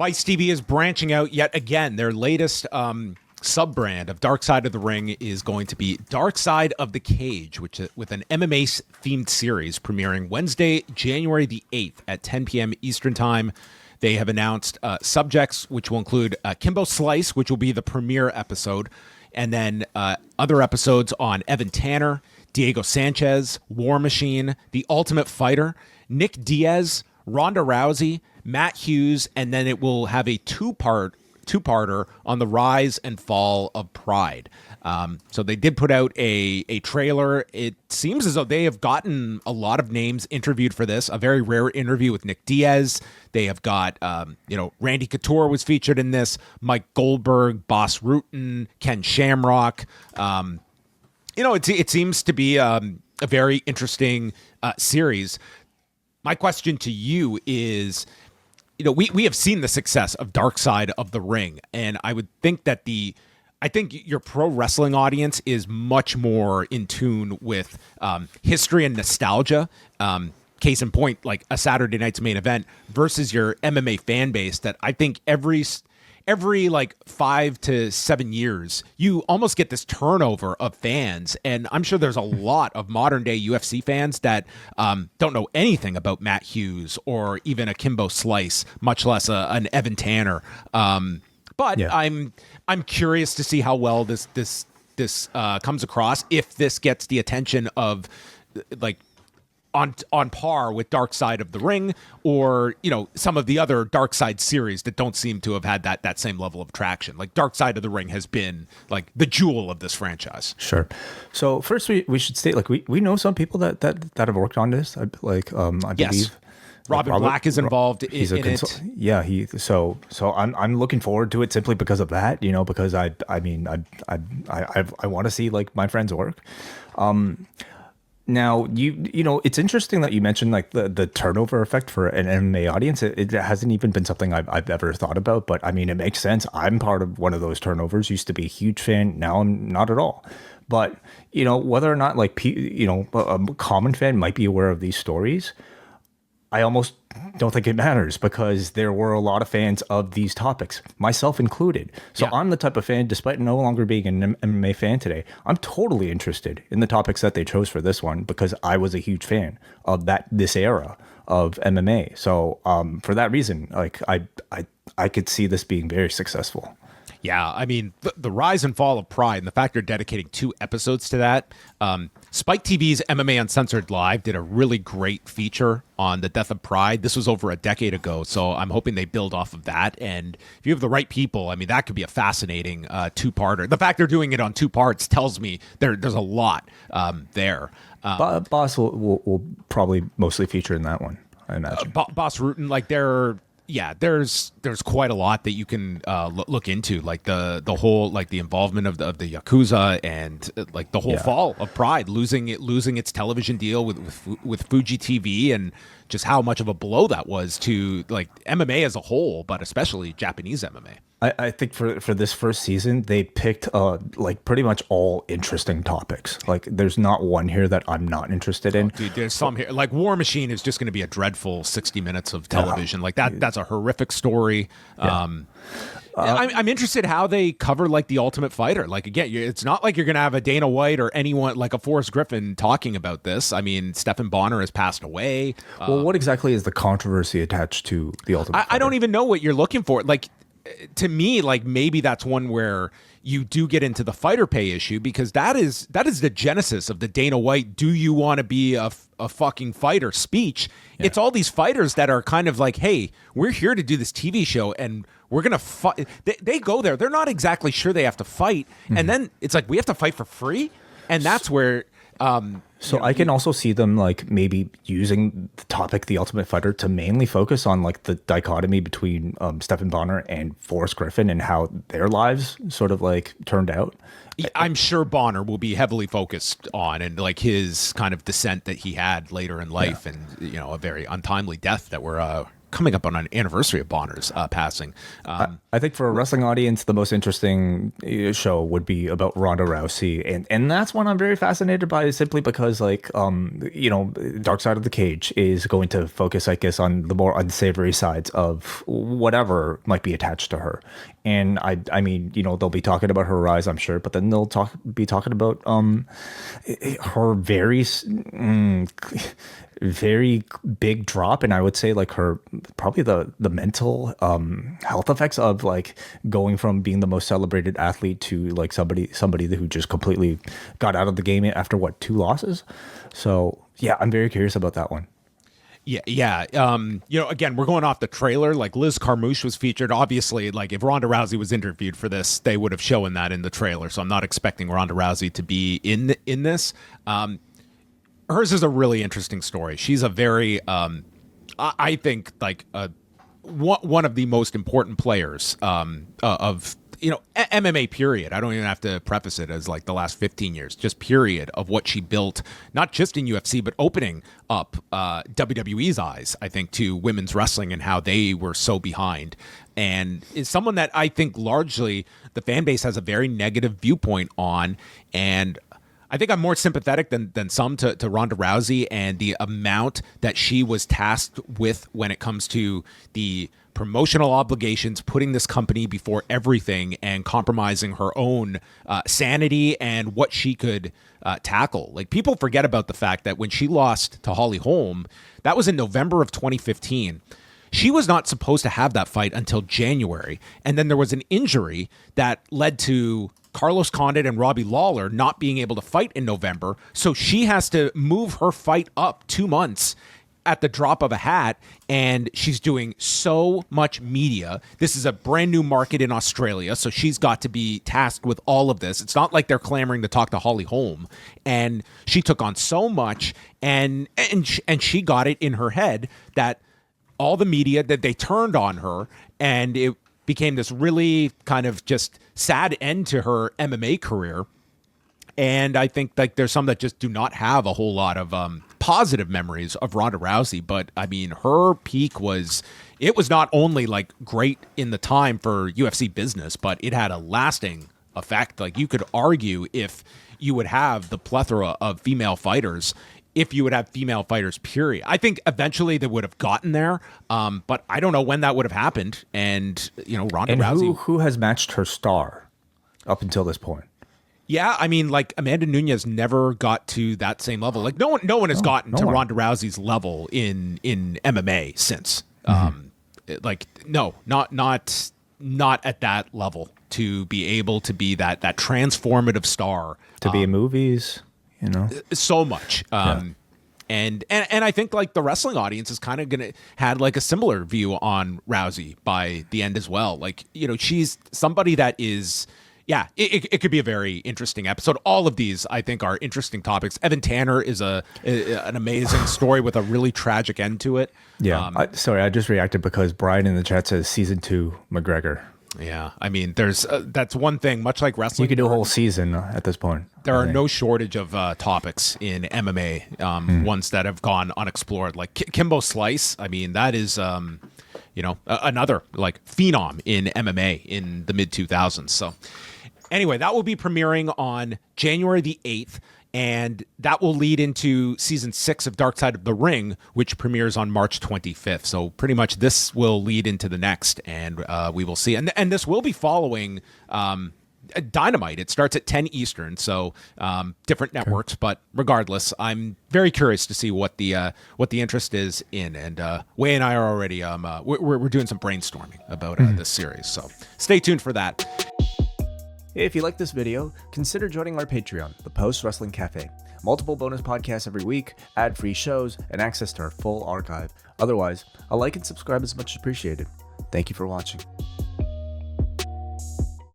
Vice TV is branching out yet again. Their latest sub-brand of Dark Side of the Ring is going to be Dark Side of the Cage, which with an MMA-themed series premiering Wednesday, January the 8th at 10 p.m. Eastern Time. They have announced subjects, which will include Kimbo Slice, which will be the premiere episode, and then other episodes on Evan Tanner, Diego Sanchez, War Machine, The Ultimate Fighter, Nick Diaz, Ronda Rousey, Matt Hughes, and then it will have a two-parter on the rise and fall of Pride. So they did put out a trailer. It seems as though they have gotten a lot of names interviewed for this. A very rare interview with Nick Diaz. They have got, Randy Couture was featured in this. Mike Goldberg, Boss Rutan, Ken Shamrock. It seems to be a very interesting series. My question to you is, we have seen the success of Dark Side of the Ring, and I would think that I think your pro wrestling audience is much more in tune with history and nostalgia. Case in point, like a Saturday Night's Main Event versus your MMA fan base that I think every like 5 to 7 years, you almost get this turnover of fans. And I'm sure there's a lot of modern day UFC fans that don't know anything about Matt Hughes or even a Kimbo Slice, much less an Evan Tanner. But yeah. I'm curious to see how well this comes across, if this gets the attention of like on par with Dark Side of the Ring, or some of the other Dark Side series that don't seem to have had that same level of traction. Like Dark Side of the Ring has been like the jewel of this franchise. Sure. So first we should state, like, we know some people that have worked on this. I believe. Yes. Robert Black is involved in it. Yeah, so I'm looking forward to it simply because of that, because I want to see like my friends work. Now, it's interesting that you mentioned like the turnover effect for an MMA audience. It hasn't even been something I've ever thought about, but I mean, it makes sense. I'm part of one of those turnovers. Used to be a huge fan. Now I'm not at all. But, whether or not like, a common fan might be aware of these stories, I almost don't think it matters, because there were a lot of fans of these topics, myself included. So yeah. I'm the type of fan, despite no longer being an MMA fan today, I'm totally interested in the topics that they chose for this one, because I was a huge fan of this era of MMA. So for that reason, like I could see this being very successful. Yeah, I mean, the rise and fall of Pride, and the fact they're dedicating 2 episodes to that. Spike TV's MMA Uncensored Live did a really great feature on the death of Pride. This was over a decade ago, so I'm hoping they build off of that. And if you have the right people, I mean, that could be a fascinating 2-parter. The fact they're doing it on 2 parts tells me there's a lot there. Boss will probably mostly feature in that one, I imagine. Boss Rutan, like there's quite a lot that you can look into, like the whole, like the involvement of the Yakuza, and like the whole fall of Pride, losing its television deal with Fuji TV, and just how much of a blow that was to like MMA as a whole, but especially Japanese MMA. I think for this first season, they picked like pretty much all interesting topics. Like there's not one here that I'm not interested in. Dude, there's some here. Like War Machine is just going to be a dreadful 60 minutes of television. Like that's a horrific story. Yeah. I'm interested how they cover like the Ultimate Fighter. Like again, it's not like you're going to have a Dana White or anyone like a Forrest Griffin talking about this. I mean, Stephen Bonner has passed away. Well, what exactly is the controversy attached to the Ultimate Fighter? I don't even know what you're looking for. Like, to me, like maybe that's one where you do get into the fighter pay issue, because that is the genesis of the Dana White, do you want to be a fucking fighter speech. Yeah. It's all these fighters that are kind of like, hey, we're here to do this TV show and we're going to fight. They go there. They're not exactly sure they have to fight. Mm-hmm. And then it's like, we have to fight for free. And that's where... I can also see them like maybe using the topic, the Ultimate Fighter, to mainly focus on like the dichotomy between Stephen Bonner and Forrest Griffin and how their lives sort of like turned out. I'm sure Bonner will be heavily focused on, and like his kind of descent that he had later in life, and a very untimely death that we're coming up on an anniversary of Bonner's passing. I think for a wrestling audience, the most interesting show would be about Ronda Rousey, and that's one I'm very fascinated by, simply because Dark Side of the Cage is going to focus, I guess, on the more unsavory sides of whatever might be attached to her. And I mean, they'll be talking about her rise, I'm sure, but then they'll be talking about her very big drop, and I would say like her probably the mental health effects of like going from being the most celebrated athlete to like somebody who just completely got out of the game after 2 losses. So yeah, I'm very curious about that one. Yeah. Again, we're going off the trailer. Like Liz Carmouche was featured. Obviously, like if Ronda Rousey was interviewed for this, they would have shown that in the trailer. So I'm not expecting Ronda Rousey to be in this. Hers is a really interesting story. She's a very, I think, like one of the most important players of MMA period. I don't even have to preface it as like the last 15 years, just period of what she built, not just in UFC, but opening up WWE's eyes, I think, to women's wrestling and how they were so behind. And is someone that I think largely the fan base has a very negative viewpoint on. And I think I'm more sympathetic than some to Ronda Rousey and the amount that she was tasked with when it comes to the promotional obligations, putting this company before everything and compromising her own sanity and what she could tackle. Like, people forget about the fact that when she lost to Holly Holm, that was in November of 2015. She was not supposed to have that fight until January. And then there was an injury that led to Carlos Condit and Robbie Lawler not being able to fight in November. So she has to move her fight up 2 months at the drop of a hat, and she's doing so much media. This is a brand new market in Australia, so she's got to be tasked with all of this. It's not like they're clamoring to talk to Holly Holm, and she took on so much, and she got it in her head that all the media, that they turned on her, and it became this really kind of just sad end to her MMA career. And I think like there's some that just do not have a whole lot of positive memories of Ronda Rousey. But I mean, her peak was not only like great in the time for UFC business, but it had a lasting effect. Like, you could argue if you would have the plethora of female fighters, if you would have female fighters, period. I think eventually they would have gotten there, but I don't know when that would have happened. And, Ronda Rousey. Who has matched her star up until this point? Yeah, I mean, like, Amanda Nunes never got to that same level. Like, no one has gotten to Ronda Rousey's level in MMA since. Not at that level, to be able to be that transformative star, to be in movies. So much. And I think like the wrestling audience is kind of had like a similar view on Rousey by the end as well. Like, she's somebody that is, it could be a very interesting episode. All of these, I think, are interesting topics. Evan Tanner is an amazing story with a really tragic end to it. Yeah. I just reacted because Brian in the chat says season 2 McGregor. Yeah, I mean, there's that's one thing. Much like wrestling, you could do a whole season at this point. There are no shortage of topics in MMA, ones that have gone unexplored. Like Kimbo Slice, I mean, that is another like phenom in MMA in the mid 2000s. So anyway, that will be premiering on January the 8th. And that will lead into season 6 of Dark Side of the Ring, which premieres on March 25th. So pretty much this will lead into the next, and we will see. And this will be following Dynamite. It starts at 10 Eastern, so different networks. But regardless, I'm very curious to see what the interest is in. And Wei and I are already we're doing some brainstorming about this series. So stay tuned for that. If you like this video, consider joining our Patreon, the Post Wrestling Cafe. Multiple bonus podcasts every week, ad-free shows, and access to our full archive. Otherwise, a like and subscribe is much appreciated. Thank you for watching.